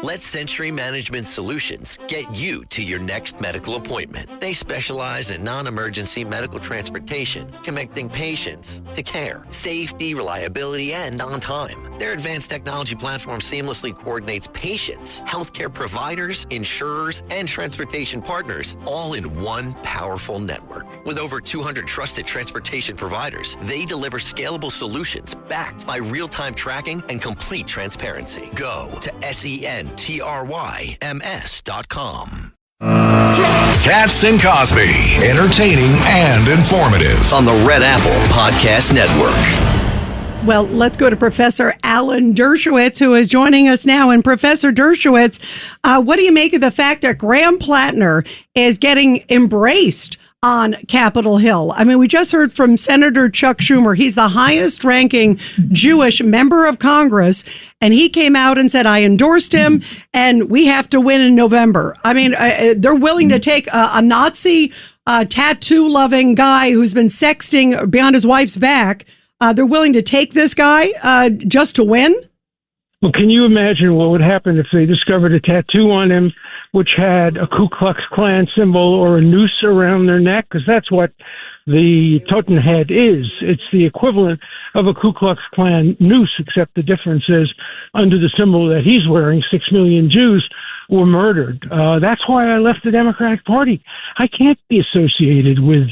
Let Century Management Solutions get you to your next medical appointment. They specialize in non-emergency medical transportation, connecting patients to care, safety, reliability, and on time. Their advanced technology platform seamlessly coordinates patients, healthcare providers, insurers, and transportation partners all in one powerful network. With over 200 trusted transportation providers, they deliver scalable solutions backed by real-time tracking and complete transparency. Go to SENTRYMS.com. Katz and Cosby, entertaining and informative On the Red Apple Podcast Network. Well, let's go to Professor Alan Dershowitz, who is joining us now. And Professor Dershowitz, what do you make of the fact that Graham Plattner is getting embraced on Capitol Hill? I mean, we just heard from Senator Chuck Schumer. He's the highest ranking Jewish member of Congress. And he came out and said, I endorsed him and we have to win in November. I mean, they're willing to take a Nazi tattoo loving guy who's been sexting beyond his wife's back. They're willing to take this guy just to win? Well, can you imagine what would happen if they discovered a tattoo on him which had a Ku Klux Klan symbol or a noose around their neck? Because that's what the totem head is. It's the equivalent of a Ku Klux Klan noose, except the difference is under the symbol that he's wearing, 6 million Jews were murdered. That's why I left the Democratic Party. I can't be associated with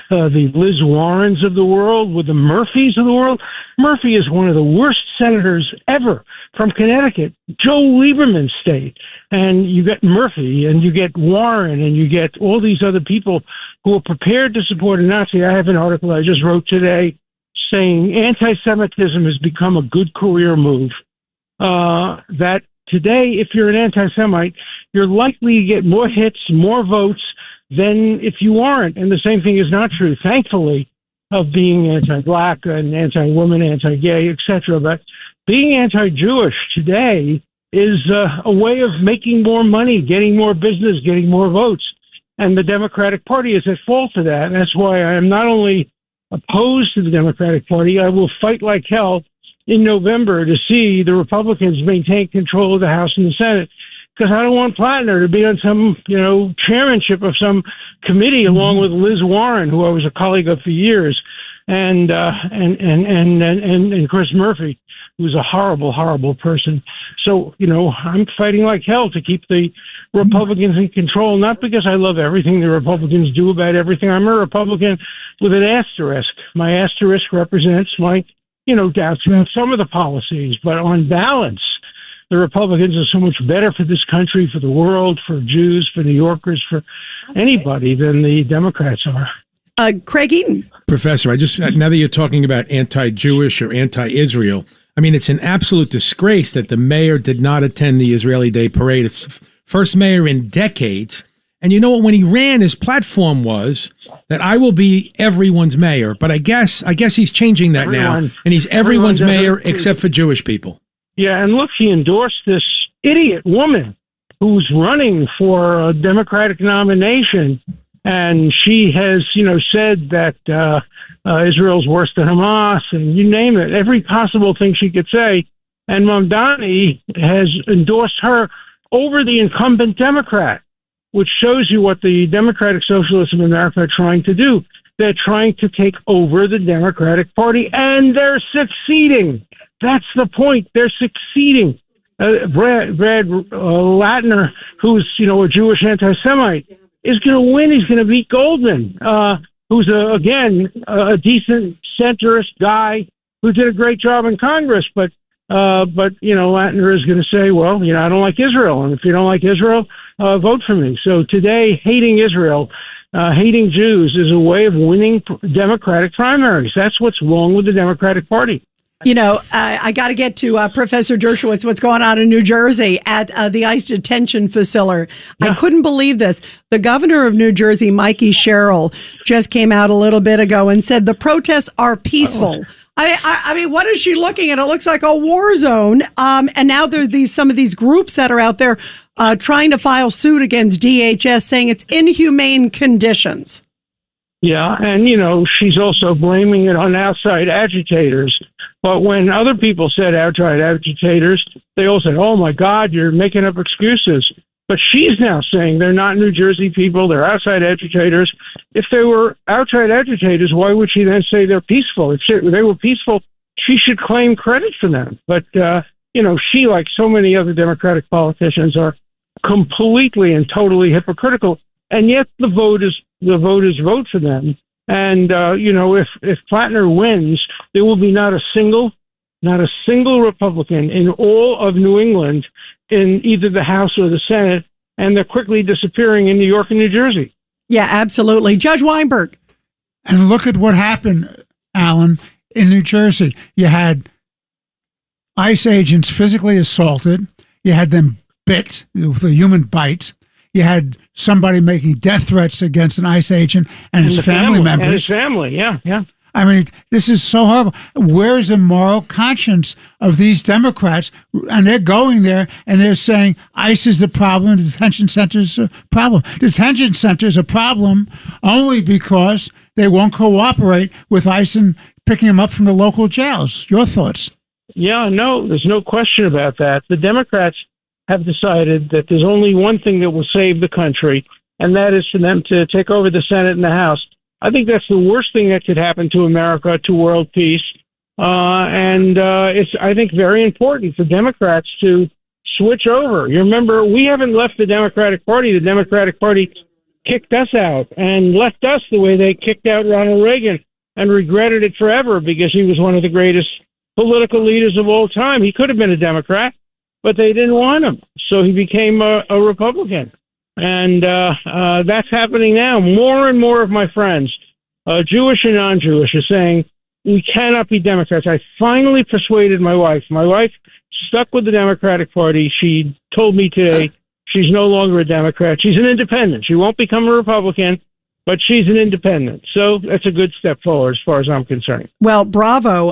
the Liz Warrens of the world, with the Murphys of the world. Murphy is one of the worst senators ever from Connecticut, Joe Lieberman's state. And you get Murphy, and you get Warren, and you get all these other people who are prepared to support a Nazi. I have an article I just wrote today saying anti-Semitism has become a good career move. That today, if you're an anti-Semite, you're likely to get more hits, more votes than if you aren't. And the same thing is not true, thankfully, of being anti-Black and anti-woman, anti-gay, etc. But being anti-Jewish today is a way of making more money, getting more business, getting more votes. And the Democratic Party is at fault for that. And that's why I am not only opposed to the Democratic Party, I will fight like hell in November to see the Republicans maintain control of the House and the Senate, because I don't want Plattner to be on some, chairmanship of some committee along with Liz Warren, who I was a colleague of for years, and Chris Murphy, who's a horrible, horrible person. So, I'm fighting like hell to keep the Republicans in control, not because I love everything the Republicans do about everything. I'm a Republican with an asterisk. My asterisk represents my doubts about some of the policies, but on balance, the Republicans are so much better for this country, for the world, for Jews, for New Yorkers, for anybody than the Democrats are. Craig Eaton. Professor, now that you're talking about anti-Jewish or anti-Israel, I mean, it's an absolute disgrace that the mayor did not attend the Israeli Day Parade. It's first mayor in decades. And you know what? When he ran, his platform was that I will be everyone's mayor. But I guess he's changing that now, and he's everyone's mayor except for Jewish people. Yeah, and look, he endorsed this idiot woman who's running for a Democratic nomination, and she has, said that Israel's worse than Hamas, and you name it, every possible thing she could say. And Mamdani has endorsed her over the incumbent Democrat, which shows you what the Democratic Socialists of America are trying to do. They're trying to take over the Democratic Party, and they're succeeding. That's the point. They're succeeding. Brad Lattner, who's, a Jewish anti-Semite, is going to win. He's going to beat Goldman, who's, a decent centrist guy who did a great job in Congress. But Lattner is going to say, well, I don't like Israel. And if you don't like Israel, vote for me. So today, hating Israel, hating Jews is a way of winning Democratic primaries. That's what's wrong with the Democratic Party. I got to get to Professor Dershowitz, what's going on in New Jersey at the ICE detention facility. Yeah. I couldn't believe this. The governor of New Jersey, Mikey Sherrill, just came out a little bit ago and said the protests are peaceful. I mean, what is she looking at? It looks like a war zone. And now there are some of these groups that are out there trying to file suit against DHS, saying it's inhumane conditions. Yeah, and, she's also blaming it on outside agitators But when other people said outright agitators, they all said, oh, my God, you're making up excuses. But she's now saying they're not New Jersey people, they're outside agitators. If they were outside agitators, why would she then say they're peaceful? If they were peaceful, she should claim credit for them. But, she, like so many other Democratic politicians, are completely and totally hypocritical. And yet the voters vote for them. And, if Plattner wins, there will be not a single Republican in all of New England in either the House or the Senate, and they're quickly disappearing in New York and New Jersey. Yeah, absolutely. Judge Weinberg. And look at what happened, Alan, in New Jersey. You had ICE agents physically assaulted. You had them bit with a human bite. You had somebody making death threats against an ICE agent and his family members. And his family, yeah. I mean, this is so horrible. Where's the moral conscience of these Democrats? And they're going there and they're saying ICE is the problem, detention centers a problem. Detention centers a problem only because they won't cooperate with ICE in picking them up from the local jails. Your thoughts? Yeah, no, there's no question about that. The Democrats have decided that there's only one thing that will save the country, and that is for them to take over the Senate and the House. I think that's the worst thing that could happen to America, to world peace. It's, I think, very important for Democrats to switch over. You remember, we haven't left the Democratic Party. The Democratic Party kicked us out and left us the way they kicked out Ronald Reagan and regretted it forever because he was one of the greatest political leaders of all time. He could have been a Democrat, but they didn't want him. So he became a Republican. And that's happening now. More and more of my friends, Jewish and non-Jewish, are saying we cannot be Democrats. I finally persuaded my wife. My wife stuck with the Democratic Party. She told me today she's no longer a Democrat. She's an independent. She won't become a Republican, but she's an independent. So that's a good step forward as far as I'm concerned. Well, bravo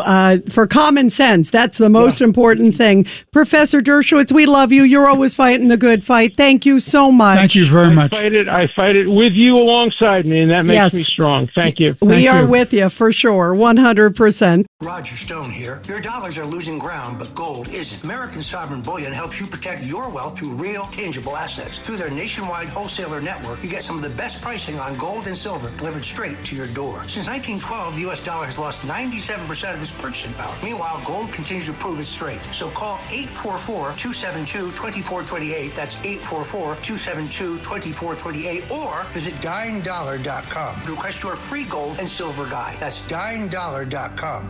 for common sense. That's the most important thing. Professor Dershowitz, we love you. You're always fighting the good fight. Thank you so much. Thank you very much. I fight it with you alongside me, and that makes me strong. Thank you. We are with you for sure, 100%. Roger Stone here. Your dollars are losing ground, but gold isn't. American Sovereign Bullion helps you protect your wealth through real, tangible assets. Through their nationwide wholesaler network, you get some of the best pricing on gold and silver delivered straight to your door. Since 1912, the U.S. dollar has lost 97% of its purchasing power. Meanwhile, gold continues to prove its strength. So call 844-272-2428. That's 844-272-2428. Or visit dyingdollar.com to request your free gold and silver guide. That's dyingdollar.com.